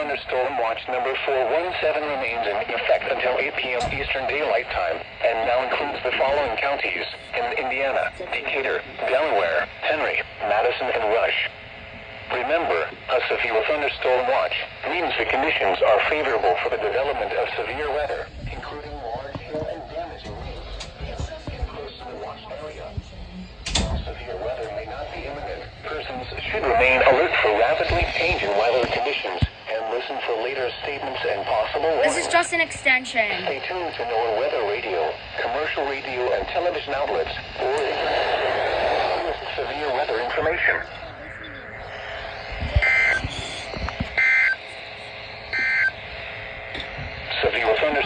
thunderstorm watch number 417 remains in effect until 8 p.m. Eastern Daylight Time and now includes the following counties in Indiana: Decatur, Delaware, Henry, Madison, and Rush. Remember, a severe thunderstorm watch means the conditions are favorable for the development of severe weather, including large hail and damaging winds in close to the watched area. While severe weather may not be imminent, persons should remain alert for rapidly changing weather conditions and listen for later statements and possible warnings. This is just an extension. Stay tuned to NOAA weather radio, commercial radio, and television outlets, or internet with severe weather information. Severe thunderstorm.